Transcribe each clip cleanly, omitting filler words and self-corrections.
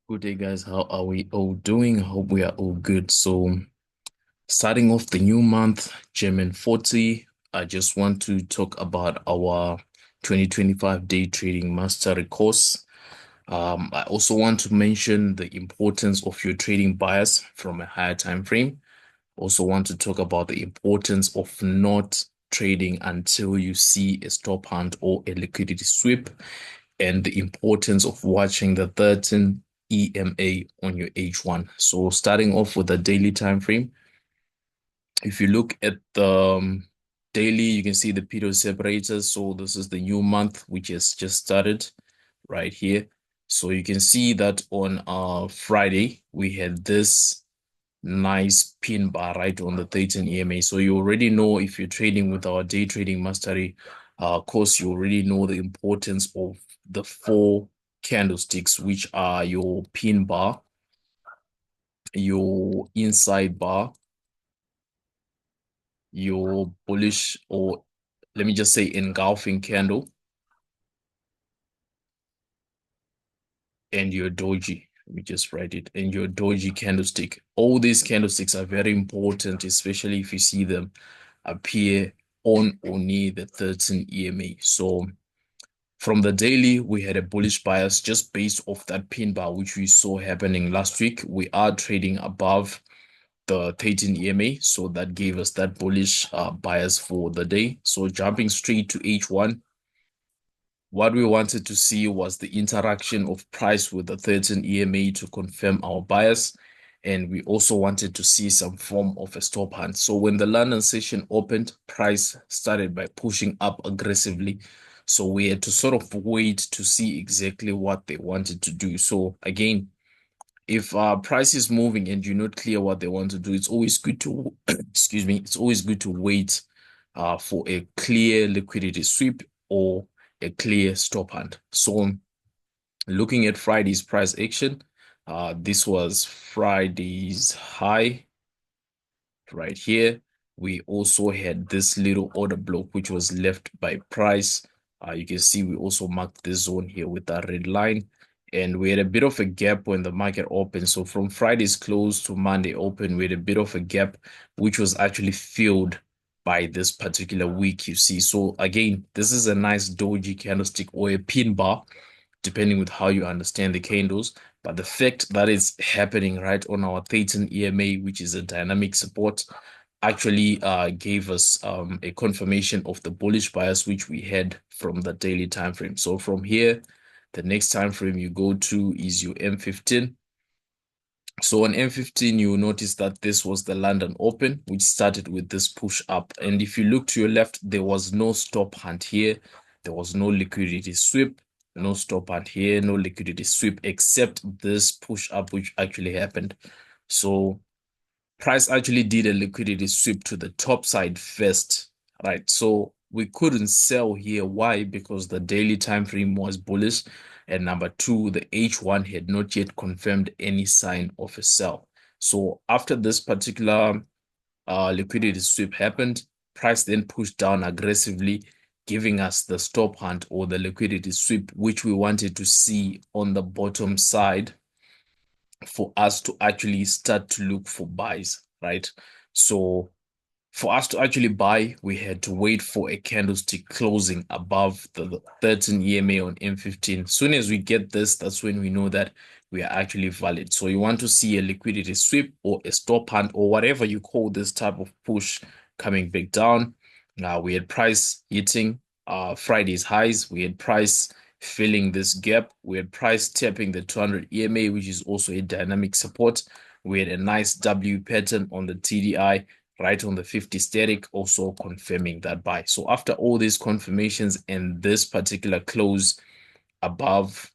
Good day, guys. How are we all doing? Hope we are all good. So, starting off the new month, German 40, I just want to talk about our 2025 day trading mastery course. I also want to mention the importance of your trading bias from a higher time frame. Also want to talk about the importance of not trading until you see a stop hunt or a liquidity sweep, and the importance of watching the 13 EMA on your H1. So starting off with the daily time frame, if you look at the daily, you can see the period separators. So this is the new month, which has just started right here. So you can see that on Friday, we had this nice pin bar right on the 13 EMA. So you already know, if you're trading with our day trading mastery course, you already know the importance of the four candlesticks, which are your pin bar, your inside bar, your bullish, or let me just say engulfing candle, and your doji. Let me just write it. And your doji candlestick. All these candlesticks are very important, especially if you see them appear on or near the 13 EMA. So from the daily, we had a bullish bias just based off that pin bar, which we saw happening last week. We are trading above the 13 EMA, so that gave us that bullish bias for the day. So jumping straight to H1, what we wanted to see was the interaction of price with the 13 EMA to confirm our bias. And we also wanted to see some form of a stop hunt. So when the London session opened, price started by pushing up aggressively. So we had to sort of wait to see exactly what they wanted to do. So again, if price is moving and you're not clear what they want to do, it's always good to, excuse me, it's always good to wait for a clear liquidity sweep or a clear stop hunt. So looking at Friday's price action, this was Friday's high right here. We also had this little order block which was left by price. You can see we also marked this zone here with that red line, and we had a bit of a gap when the market opened. So from Friday's close to Monday open, we had a bit of a gap which was actually filled by this particular week, you see. So again, this is a nice doji candlestick or a pin bar, depending with how you understand the candles. But the fact that it's happening right on our 13 EMA, which is a dynamic support, actually gave us a confirmation of the bullish bias which we had from the daily time frame. So from here, the next time frame you go to is your M15. So on M15, you will notice that this was the London Open, which started with this push up. And if you look to your left, there was no stop hunt here. There was no liquidity sweep, no stop hunt here, no liquidity sweep, except this push up, which actually happened. So price actually did a liquidity sweep to the top side first, right? So we couldn't sell here. Why? Because the daily time frame was bullish, and number two, the H1 had not yet confirmed any sign of a sell. So after this particular liquidity sweep happened, price then pushed down aggressively, giving us the stop hunt or the liquidity sweep, which we wanted to see on the bottom side for us to actually start to look for buys, right? So for us to actually buy, we had to wait for a candlestick closing above the 13 EMA on M15. Soon as we get this, that's when we know that we are actually valid. So you want to see a liquidity sweep or a stop hunt or whatever you call this type of push coming back down. Now we had price hitting Friday's highs. We had price filling this gap. We had price tapping the 200 EMA, which is also a dynamic support. We had a nice W pattern on the TDI right on the 50 static, also confirming that buy. So after all these confirmations and this particular close above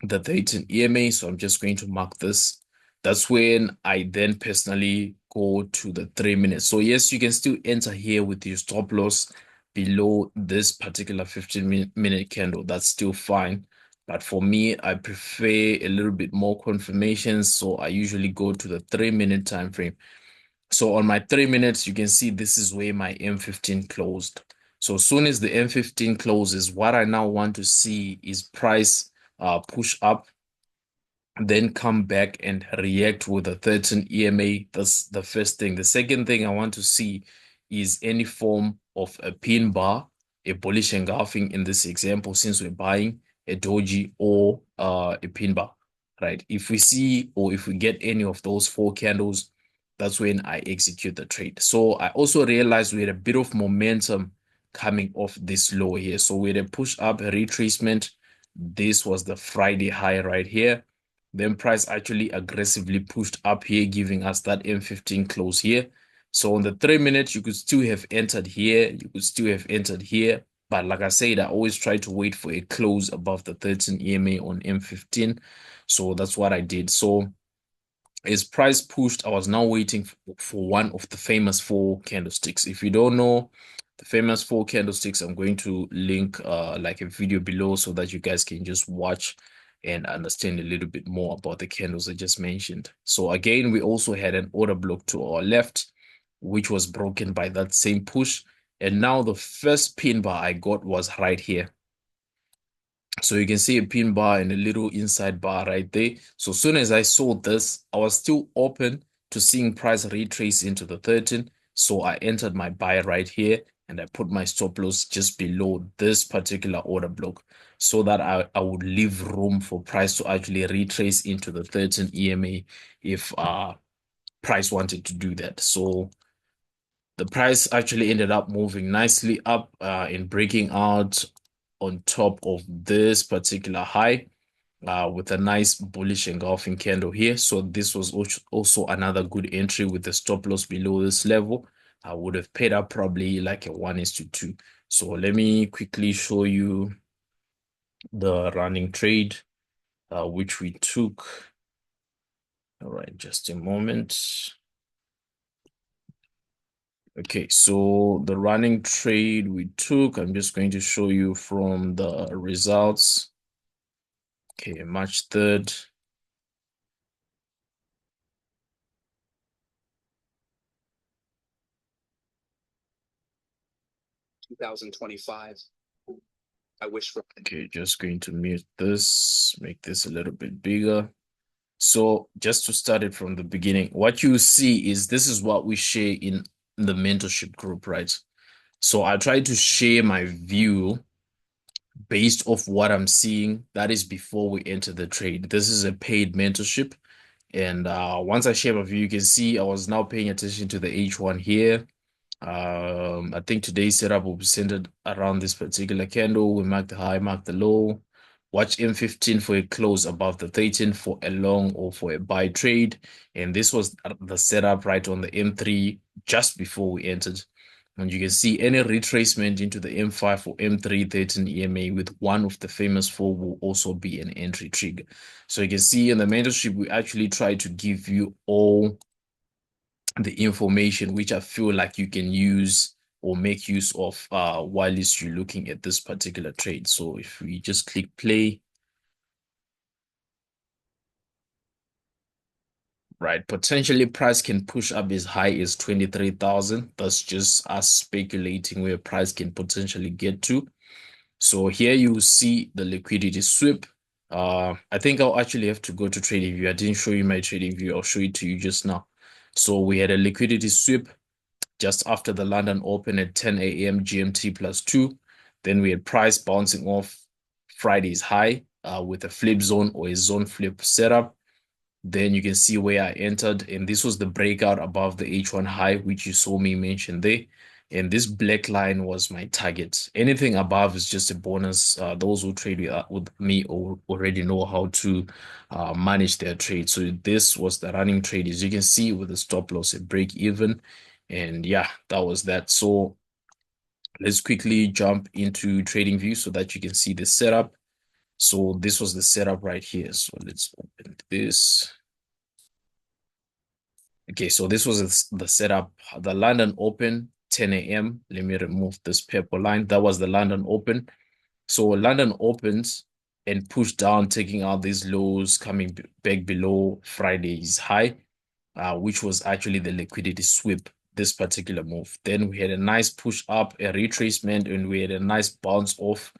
the 13 EMA, so I'm just going to mark this. That's when I then personally go to the 3 minutes. So yes, you can still enter here with your stop loss below this particular 15-minute candle. That's still fine. But for me, I prefer a little bit more confirmations. So I usually go to the 3 minute time frame. So on my 3 minutes, you can see this is where my M15 closed. So as soon as the M15 closes, what I now want to see is price push up then come back and react with a 13 EMA. That's the first thing. The second thing I want to see is any form of a pin bar, a bullish engulfing in this example, since we're buying a doji or a pin bar, right? If we see or if we get any of those four candles, that's when I execute the trade. So I also realized we had a bit of momentum coming off this low here. So we had a push up, a retracement. This was the Friday high right here. Then price actually aggressively pushed up here, giving us that M15 close here. So on the 3 minutes, you could still have entered here. You could still have entered here. But like I said, I always try to wait for a close above the 13 EMA on M15. So that's what I did. So as price pushed, I was now waiting for one of the famous four candlesticks. If you don't know the famous four candlesticks, I'm going to link like a video below so that you guys can just watch and understand a little bit more about the candles I just mentioned. So again, we also had an order block to our left, which was broken by that same push. And now the first pin bar I got was right here. So you can see a pin bar and a little inside bar right there. So as soon as I saw this, I was still open to seeing price retrace into the 13. So I entered my buy right here and I put my stop loss just below this particular order block so that I would leave room for price to actually retrace into the 13 EMA if price wanted to do that. So the price actually ended up moving nicely up in breaking out on top of this particular high with a nice bullish engulfing candle here. So this was also another good entry with the stop loss below this level. I would have paid up probably like a 1:2. So let me quickly show you the running trade which we took. All right, just a moment. Okay, so the running trade we took, I'm just going to show you from the results. Okay, March 3rd. 2025. I wish for. Okay, just going to mute this, make this a little bit bigger. So just to start it from the beginning, what you see is this is what we share in the mentorship group, right? So I try to share my view based off what I'm seeing. That is before we enter the trade. This is a paid mentorship. And once I share my view, you can see I was now paying attention to the H1 here. I think today's setup will be centered around this particular candle. We mark the high, mark the low. Watch M15 for a close above the 13 for a long or for a buy trade. And this was the setup right on the M3 just before we entered. And you can see any retracement into the M5 or M3 13 EMA with one of the famous four will also be an entry trigger. So you can see in the mentorship, we actually try to give you all the information which I feel like you can use or make use of while you're looking at this particular trade. So if we just click play, right, potentially price can push up as high as 23,000. That's just us speculating where price can potentially get to. So here you see the liquidity sweep. I think I'll actually have to go to trading view. I didn't show you my trading view. I'll show it to you just now. So we had a liquidity sweep just after the London Open at 10 a.m. GMT +2. Then we had price bouncing off Friday's high with a flip zone or a zone flip setup. Then you can see where I entered, and this was the breakout above the H1 high, which you saw me mention there. And this black line was my target. Anything above is just a bonus. Those who trade with me already know how to manage their trade. So this was the running trade, as you can see, with the stop loss at break even. And yeah, that was that. So let's quickly jump into trading view so that you can see the setup. So this was the setup right here. So let's open this. Okay, so this was the setup. The London Open, 10 a.m. Let me remove this purple line. That was the London Open. So London opens and pushed down, taking out these lows, coming back below Friday's high, which was actually the liquidity sweep, this particular move. Then we had a nice push up, a retracement, and we had a nice bounce off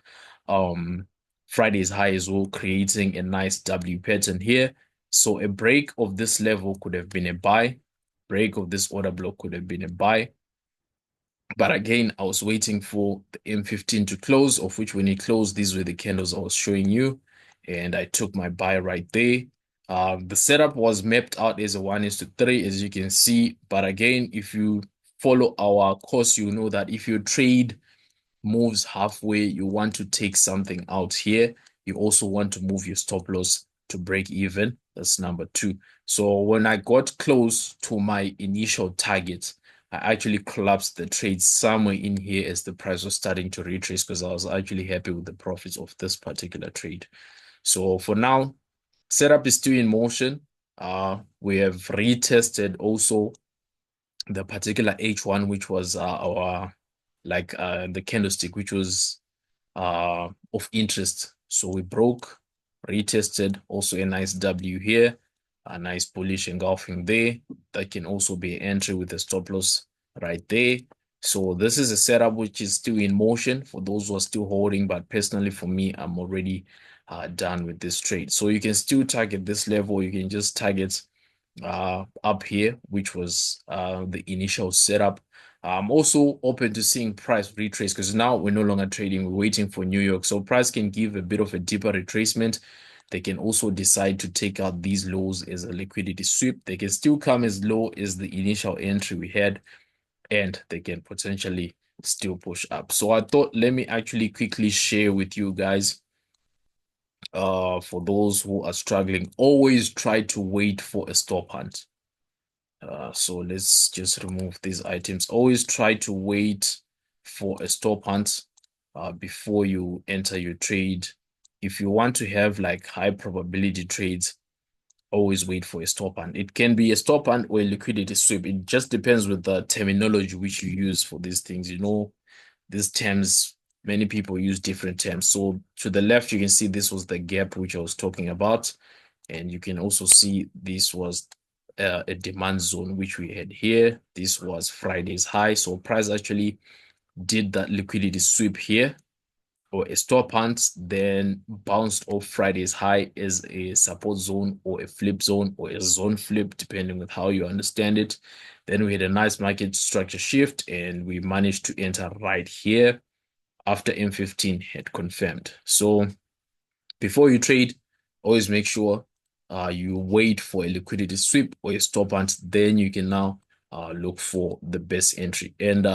Friday's high as well, creating a nice W pattern here. So a break of this level could have been a buy, break of this order block could have been a buy. But again, I was waiting for the M15 to close, of which when it closed, these were the candles I was showing you. And I took my buy right there. The setup was mapped out as a 1:3, as you can see. But again, if you follow our course, you know that if you trade moves halfway, you want to take something out here. You also want to move your stop loss to break even. That's number two. So when I got close to my initial target, I actually collapsed the trade somewhere in here as the price was starting to retrace because I was actually happy with the profits of this particular trade. So for now, setup is still in motion. We have retested also the particular H1, which was our the candlestick, which was of interest. So we broke, retested, also a nice W here, a nice bullish engulfing there. That can also be an entry with a stop loss right there. So this is a setup which is still in motion for those who are still holding, but personally for me, I'm already done with this trade. So you can still target this level. You can just target up here, which was the initial setup. I'm also open to seeing price retrace because now we're no longer trading, we're waiting for New York. So price can give a bit of a deeper retracement. They can also decide to take out these lows as a liquidity sweep. They can still come as low as the initial entry we had, and they can potentially still push up. So I thought, let me actually quickly share with you guys, for those who are struggling, always try to wait for a stop hunt. So let's just remove these items. Always try to wait for a stop hunt before you enter your trade. If you want to have like high probability trades, always wait for a stop hunt. It can be a stop hunt or a liquidity sweep. It just depends with the terminology which you use for these things. You know, these terms, many people use different terms. So to the left, you can see this was the gap which I was talking about. And you can also see this was a demand zone which we had here. This was Friday's high. So price actually did that liquidity sweep here or a stop hunt, then bounced off Friday's high as a support zone or a flip zone or a zone flip, depending on how you understand it. Then we had a nice market structure shift and we managed to enter right here after M15 had confirmed. So before you trade, always make sure you wait for a liquidity sweep or a stop hunt. Then you can now look for the best entry. And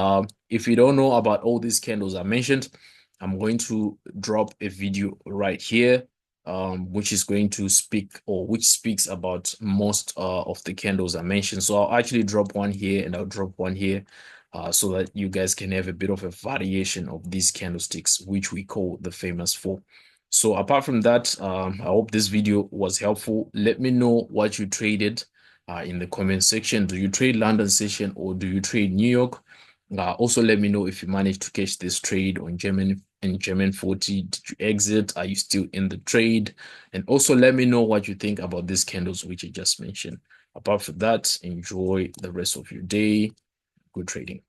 if you don't know about all these candles I mentioned, I'm going to drop a video right here, which is going to speak or which speaks about most of the candles I mentioned. So I'll actually drop one here and I'll drop one here. So that you guys can have a bit of a variation of these candlesticks, which we call the famous four. So apart from that, I hope this video was helpful. Let me know what you traded in the comment section. Do you trade London session or do you trade New York? Also, let me know if you managed to catch this trade on German 40. Did you exit? Are you still in the trade? And also let me know what you think about these candles which I just mentioned. Apart from that, enjoy the rest of your day. Good trading.